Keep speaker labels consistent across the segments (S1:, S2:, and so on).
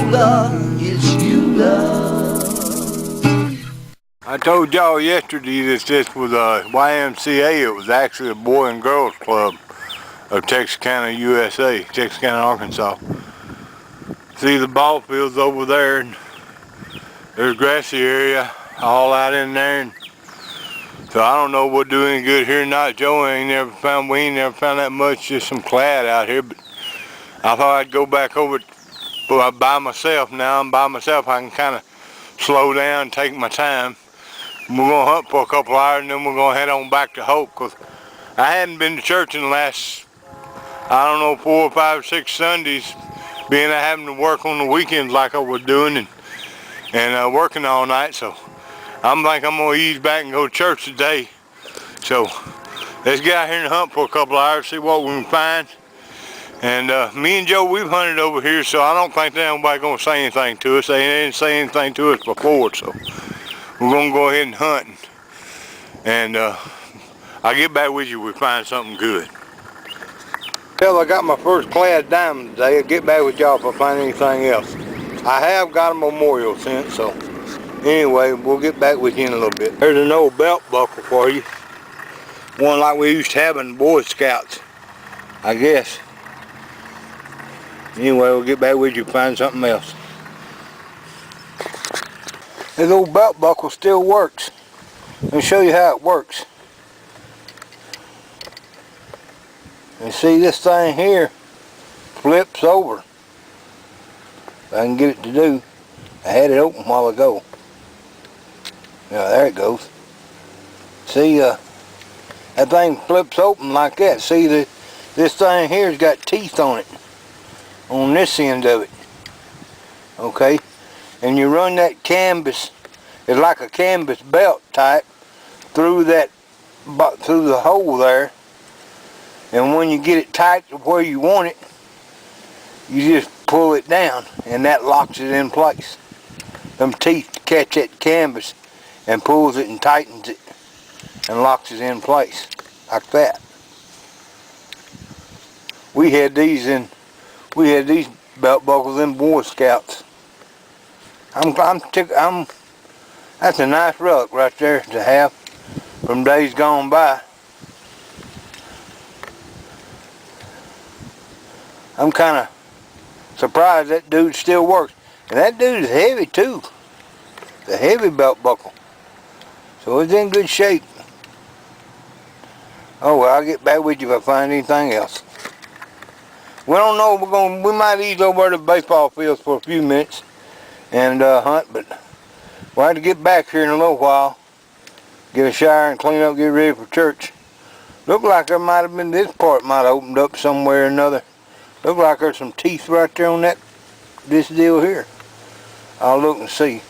S1: Yulelah, it's Yulelah.
S2: I told y'all yesterday that this was a YMCA. It was actually a Boy and Girls Club of Texarkana, USA, Texarkana, Arkansas. See the ball fields over there, and there's a grassy area all out in there. And so I don't know what do any good here or not. We ain't never found that much, just some clad out here. But I thought I'd go back over by myself. Now I'm by myself. I can kind of slow down, take my time. We're going to hunt for a couple hours, and then we're going to head on back to Hope, because I hadn't been to church in the last, I don't know, 4, 5, 6 Sundays, being I having to work on the weekends like I was doing and working all night. So I'm going to ease back and go to church today. So let's get out here and hunt for a couple hours, see what we can find. And me and Joe, we've hunted over here, so I don't think that anybody's going to say anything to us. They didn't say anything to us before, so we're going to go ahead and hunt. And I'll get back with you if we find something good. Well, I got my first clad diamond today. I'll get back with y'all if I find anything else. I have got a memorial since, so anyway, we'll get back with you in a little bit. There's an old belt buckle for you. One like we used to have in Boy Scouts, I guess. Anyway, we'll get back with you and find something else. This old belt buckle still works. Let me show you how it works. And see, this thing here flips over. If I can get it to do. I had it open a while ago. Yeah, there it goes. See, that thing flips open like that. See, this thing here's got teeth on it. On this end of it. Okay? And you run that canvas, it's like a canvas belt type, through the hole there. And when you get it tight to where you want it, you just pull it down, and that locks it in place. Them teeth catch that canvas and pulls it and tightens it and locks it in place like that. We had these belt buckles in Boy Scouts. That's a nice relic right there to have from days gone by. I'm kind of surprised that dude still works. And that dude is heavy too. It's a heavy belt buckle. So it's in good shape. Oh well, I'll get back with you if I find anything else. We don't know, we might ease over to the baseball fields for a few minutes and hunt, but we'll have to get back here in a little while. Get a shower and clean up, get ready for church. Look like there might have been, this part might have opened up somewhere or another. Look like there's some teeth right there on this deal here. I'll look and see.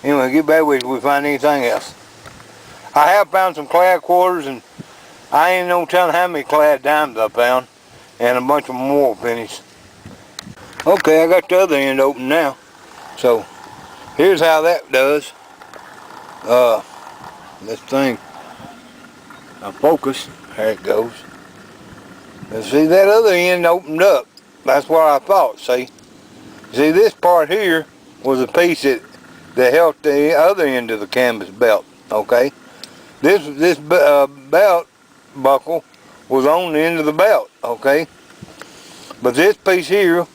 S2: Anyway, get back with you if we find anything else. I have found some clad quarters, and I ain't no telling how many clad diamonds I found, and a bunch of memorial pennies. Okay, I got the other end open now. So here's how that does. This thing, I focus, there it goes. And see, that other end opened up. That's what I thought, see. See, this part here was a piece that held the other end of the canvas belt, okay. This belt buckle was on the end of the belt, okay. But this piece here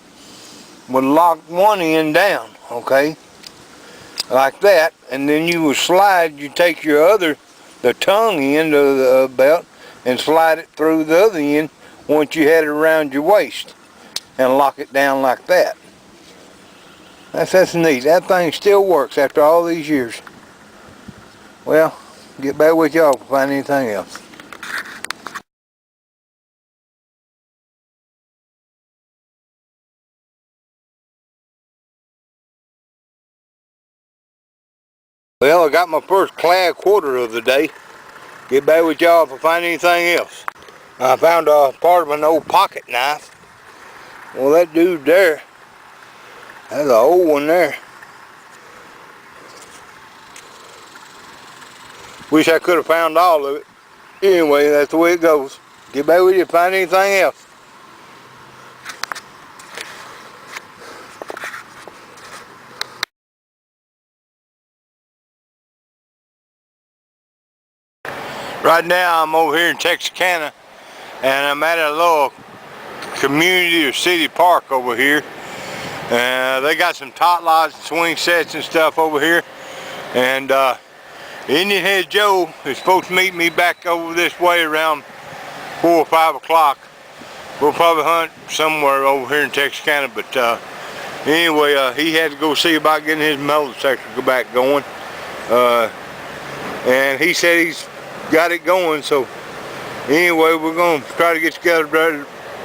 S2: would lock one end down, okay, like that, and then you would slide, you take the tongue end of the belt and slide it through the other end once you had it around your waist and lock it down like that. That's neat. That thing still works after all these years. Well, get back with y'all if I find anything else. Well, I got my first clad quarter of the day. Get back with y'all if I find anything else. I found a part of an old pocket knife. Well, that dude there, that's an old one there. Wish I could have found all of it. Anyway, that's the way it goes. Get back with you if I find anything else. Right now I'm over here in Texarkana, and I'm at a little community or city park over here. They got some tot lots and swing sets and stuff over here. And Indian Head Joe is supposed to meet me back over this way around 4 or 5 o'clock. We'll probably hunt somewhere over here in Texarkana, but anyway, he had to go see about getting his motorcycle back going. And he said he's got it going, so anyway, we're going to try to get together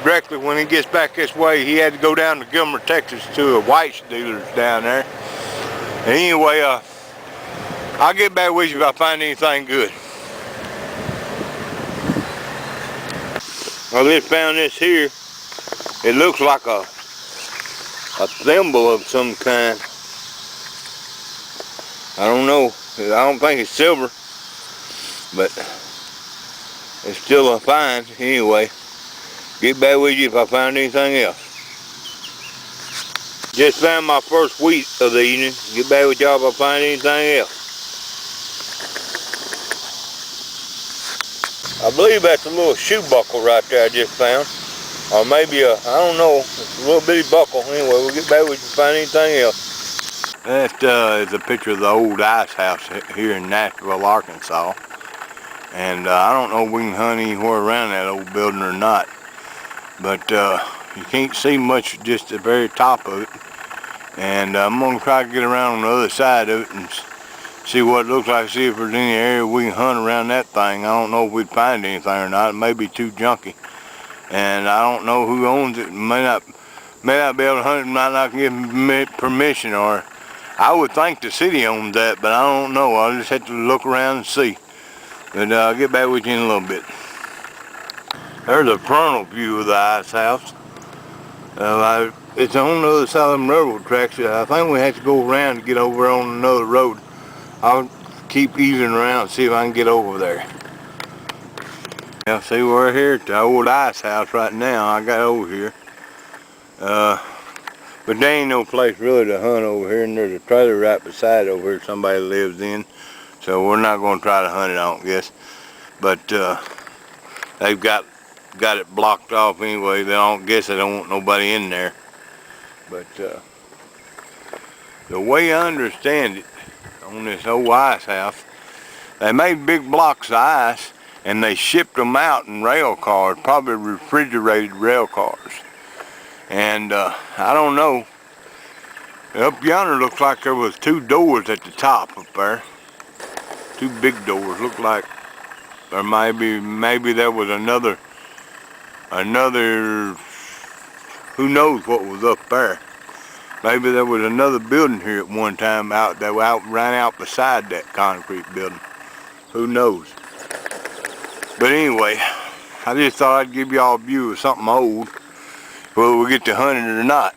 S2: directly when he gets back this way. He had to go down to Gilmer, Texas to a whites dealer's down there. And anyway, I'll get back with you if I find anything good. I just found this here. It looks like a thimble of some kind. I don't know. I don't think it's silver, but it's still a find. Anyway, get back with you if I find anything else. Just found my first wheat of the evening. Get back with y'all if I find anything else. I believe that's a little shoe buckle right there I just found. Or maybe I don't know, it's a little bitty buckle. Anyway, we'll get back with you if I find anything else. That is a picture of the old ice house here in Nashville, Arkansas. And I don't know if we can hunt anywhere around that old building or not. But you can't see much, just the very top of it. And I'm going to try to get around on the other side of it and see what it looks like, see if there's any area we can hunt around that thing. I don't know if we'd find anything or not. It may be too junky. And I don't know who owns it. May not be able to hunt it, might not give me permission, or I would think the city owns that, but I don't know. I'll just have to look around and see. But I'll get back with you in a little bit. There's a frontal view of the ice house. It's on the other side of them railroad tracks. I think we have to go around to get over on another road. I'll keep easing around and see if I can get over there. Now see, we're here at the old ice house right now. I got over here. But there ain't no place really to hunt over here, and there's a trailer right beside over here somebody lives in. So we're not going to try to hunt it, I don't guess. But they've got it blocked off anyway. They don't want nobody in there. But the way I understand it, on this old ice house, they made big blocks of ice and they shipped them out in rail cars, probably refrigerated rail cars. And I don't know, up yonder looks like there was 2 doors at the top up there. 2 big doors, look like, or maybe there was another, who knows what was up there. Maybe there was another building here at one time that ran out beside that concrete building. Who knows? But anyway, I just thought I'd give y'all a view of something old, whether we get to hunt it or not.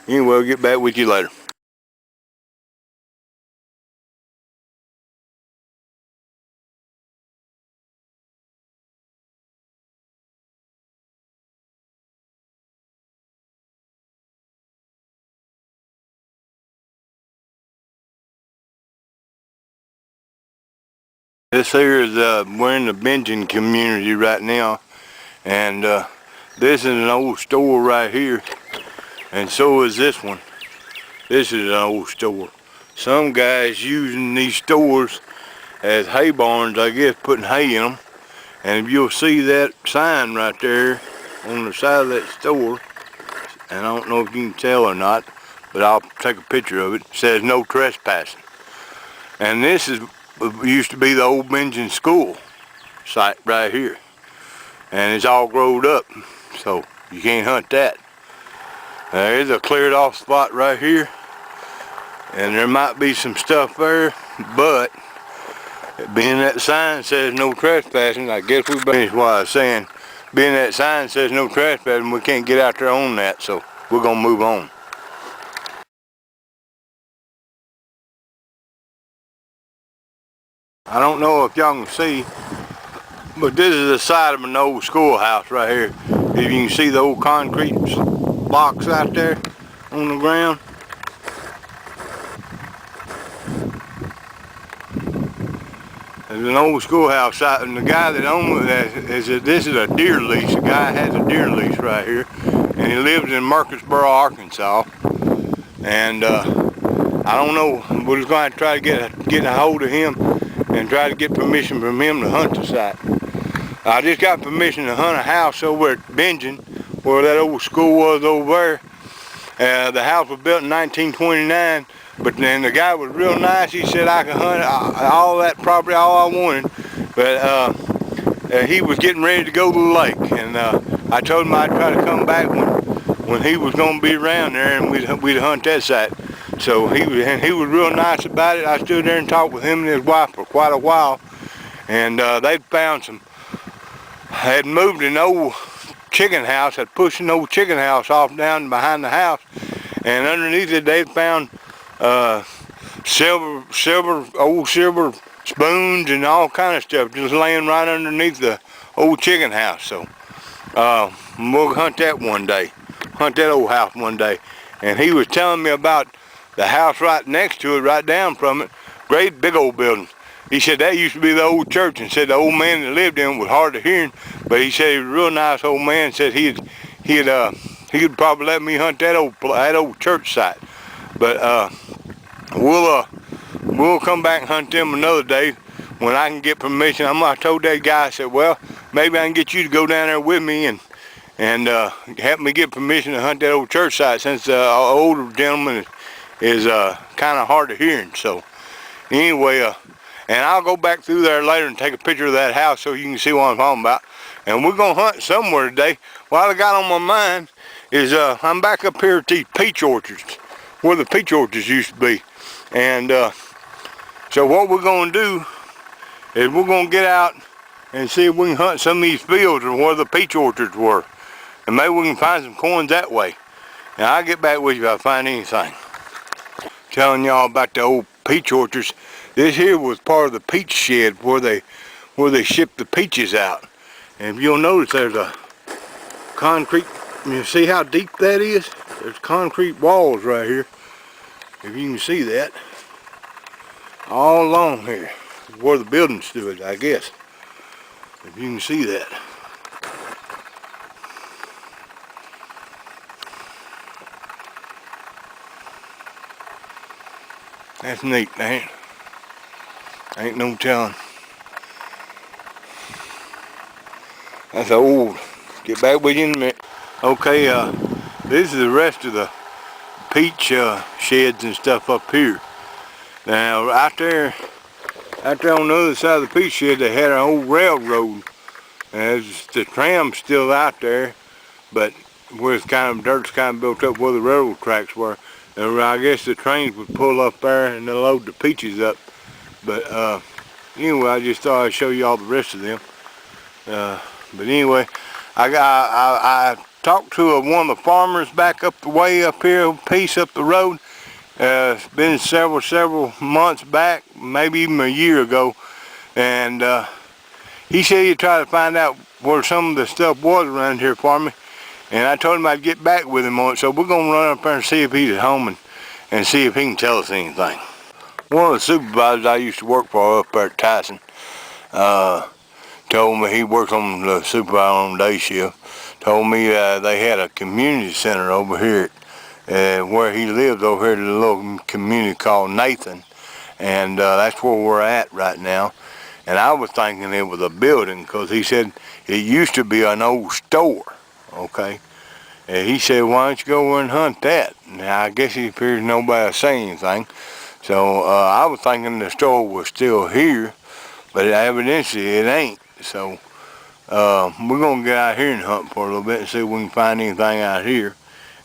S2: Anyway, we'll get back with you later. This here is, we're in the Benjamin community right now, and this is an old store right here, and so is this one. This is an old store. Some guys using these stores as hay barns, I guess, putting hay in them. And if you'll see that sign right there on the side of that store, and I don't know if you can tell or not, but I'll take a picture of it. It says no trespassing. And this used to be the old Benjamin school site right here. And it's all growed up, so you can't hunt that. There's a cleared off spot right here. And there might be some stuff there, but being that sign says no trespassing, I guess we finished what I was saying. Being that sign says no trespassing, we can't get out there on that, so we're gonna move on. I don't know if y'all can see, but this is the side of an old schoolhouse right here. If you can see the old concrete blocks out there on the ground. There's an old schoolhouse site, and the guy that owned it, this is a deer lease. The guy has a deer lease right here, and he lives in Murfreesboro, Arkansas. And I don't know, we're just going to try to get a hold of him and try to get permission from him to hunt the site. I just got permission to hunt a house over at Bingen, where that old school was over there. The house was built in 1929, but then the guy was real nice. He said I could hunt all that property, all I wanted, but he was getting ready to go to the lake, and I told him I'd try to come back when he was going to be around there, and we'd hunt that site. So he was real nice about it. I stood there and talked with him and his wife for quite a while, and they'd found had moved an old chicken house, had pushed an old chicken house off down behind the house, and underneath it they'd found old silver spoons and all kind of stuff just laying right underneath the old chicken house. So we'll hunt that one day, hunt that old house one day. And he was telling me about the house right next to it, right down from it, great big old building. He said that used to be the old church, and said the old man that lived in was hard to hear, but he said he was a real nice old man. Said he could probably let me hunt that old church site. But we'll come back and hunt them another day when I can get permission. I told that guy, I said, well, maybe I can get you to go down there with me and help me get permission to hunt that old church site, since the older gentleman is kind of hard of hearing. So anyway, and I'll go back through there later and take a picture of that house so you can see what I'm talking about. And we're going to hunt somewhere today. What I got on my mind is I'm back up here at these peach orchards, where the peach orchards used to be. And so what we're going to do is we're going to get out and see if we can hunt some of these fields or where the peach orchards were. And maybe we can find some coins that way. And I'll get back with you if I find anything. Telling y'all about the old peach orchards. This here was part of the peach shed where they shipped the peaches out. And if you'll notice, there's a concrete, you see how deep that is? There's concrete walls right here, if you can see that. All along here, where the building stood, I guess. If you can see that. That's neat, ain't no telling. That's old. Get back with you in a minute. Okay, this is the rest of the peach sheds and stuff up here. Now, out there on the other side of the peach shed, they had an old railroad. And the tram's still out there, but where it's dirt's kind of built up where the railroad tracks were. And I guess the trains would pull up there and they'll load the peaches up. But anyway, I just thought I'd show you all the rest of them. But anyway, I talked to one of the farmers back up the way up here, a piece up the road. It's been several months back, maybe even a year ago, and he said he'd try to find out where some of the stuff was around here for me. And I told him I'd get back with him on it, so we're going to run up there and see if he's at home and see if he can tell us anything. One of the supervisors I used to work for up there at Tyson told me, he works on the supervisor on day shift, told me they had a community center over here where he lives over here in a little community called Nathan, and that's where we're at right now. And I was thinking it was a building, because he said it used to be an old store. Okay, and he said, why don't you go over and hunt that? Now, I guess he appears nobody say anything. So I was thinking the store was still here, but evidently it ain't. So we're going to get out here and hunt for a little bit and see if we can find anything out here.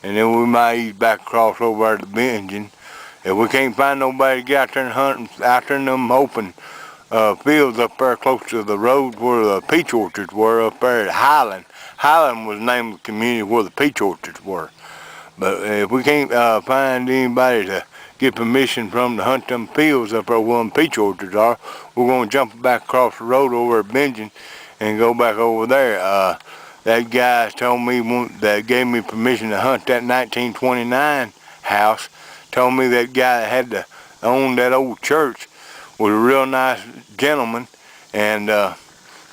S2: And then we might ease back across over to the Bingen. If we can't find nobody to get out there and hunt out there in them open fields up there close to the road where the peach orchards were up there at Highland. Highland was the name of the community where the peach orchards were. But if we can't find anybody to get permission from to hunt them fields up there where them peach orchards are, we're going to jump back across the road over at Bingen and go back over there. That guy told me that gave me permission to hunt that 1929 house, told me that guy that had to own that old church was a real nice gentleman, and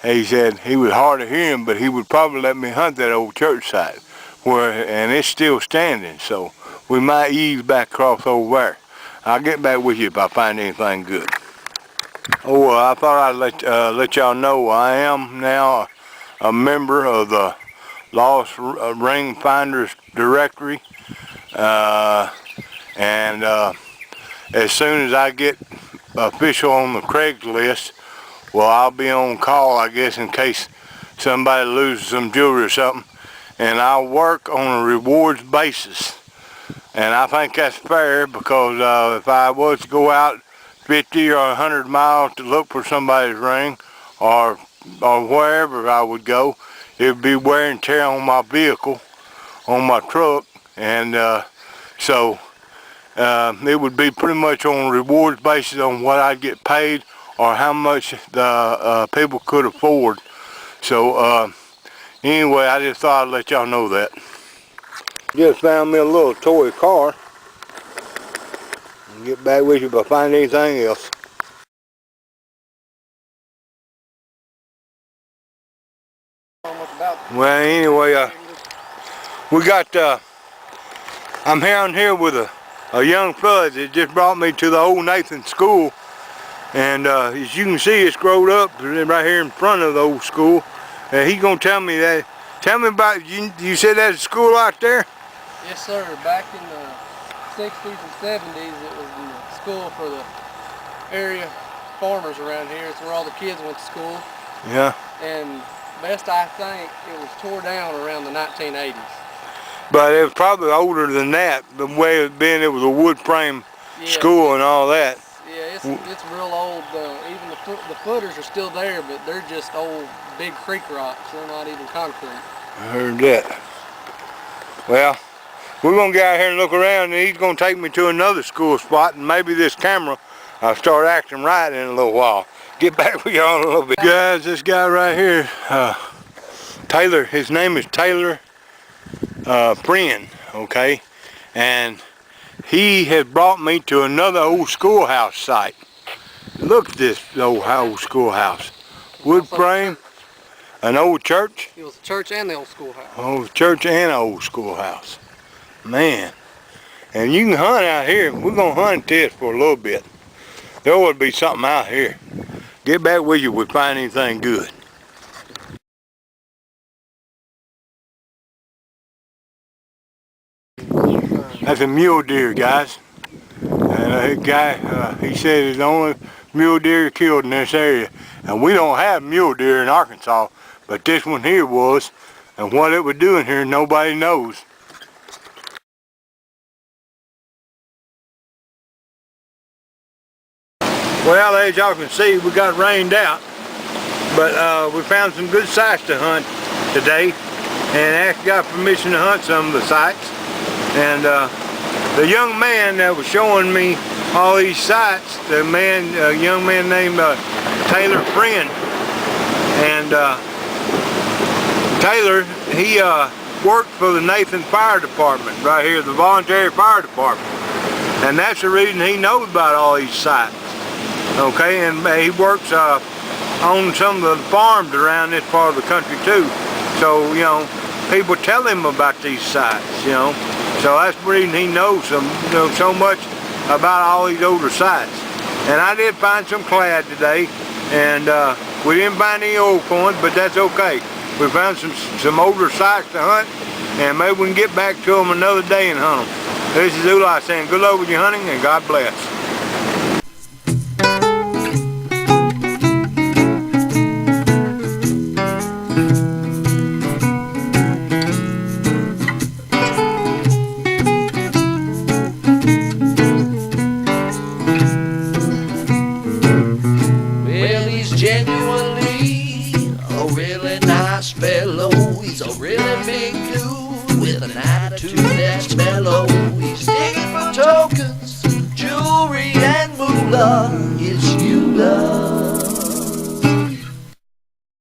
S2: he said he was hard of hearing, but he would probably let me hunt that old church site, and it's still standing, so we might ease back across over there. I'll get back with you if I find anything good. Oh, I thought I'd let y'all know I am now a member of the Lost Ring Finders Directory, and as soon as I get official on the Craigslist, well, I'll be on call, I guess, in case somebody loses some jewelry or something, and I'll work on a rewards basis. And I think that's fair, because if I was to go out 50 or 100 miles to look for somebody's ring, or wherever I would go, it would be wear and tear on my vehicle, on my truck, and so it would be pretty much on a rewards basis on what I'd get paid or how much the people could afford. So anyway, I just thought I'd let y'all know that. Just found me a little toy car. I'll get back with you if I find anything else. Well, anyway, we got, I'm down here with a young fella that just brought me to the old Nathan school. And as you can see, it's grown up right here in front of the old school. He's going to tell me that. Tell me about, you said there's a school out there?
S3: Yes, sir. Back in the 60s and 70s, it was the school for the area farmers around here. It's where all the kids went to school.
S2: Yeah.
S3: And best I think, it was tore down around the 1980s.
S2: But it was probably older than that. The way it been, it was a wood frame school and all that.
S3: Yeah, it's real old. Even the footers are still there, but they're just old big creek rocks. They're not even concrete.
S2: I heard that. Well, we're going to get out here and look around, and he's going to take me to another school spot, and maybe this camera will start acting right in a little while. Get back with y'all in a little bit. Guys, this guy right here, Taylor, his name is Taylor Friend, okay? And he has brought me to another old schoolhouse site. Look at this old schoolhouse. Wood frame, an old church.
S3: It was a church and the old schoolhouse.
S2: Old church and an old schoolhouse. Man. And you can hunt out here. We're going to hunt this for a little bit. There would be something out here. Get back with you if we find anything good. That's a mule deer, guys. And that guy, he said it's the only mule deer killed in this area. And we don't have mule deer in Arkansas, but this one here was. And what it was doing here, nobody knows. Well, as y'all can see, we got rained out. But we found some good sites to hunt today. And actually got permission to hunt some of the sites. And the young man that was showing me all these sites, the man, a young man named Taylor Friend, and Taylor, he worked for the Nathan Fire Department right here, the Voluntary Fire Department, and that's the reason he knows about all these sites. Okay, and he works on some of the farms around this part of the country too. So, you know, people tell him about these sites, you know. So that's the reason he knows so much about all these older sites. And I did find some clad today, and we didn't find any old coins, but that's okay. We found some older sites to hunt, and maybe we can get back to them another day and hunt them. This is Yulelah saying good luck with your hunting, and God bless.
S1: Genuinely a really nice fellow. He's a really big dude with an attitude that's mellow. He's digging for tokens.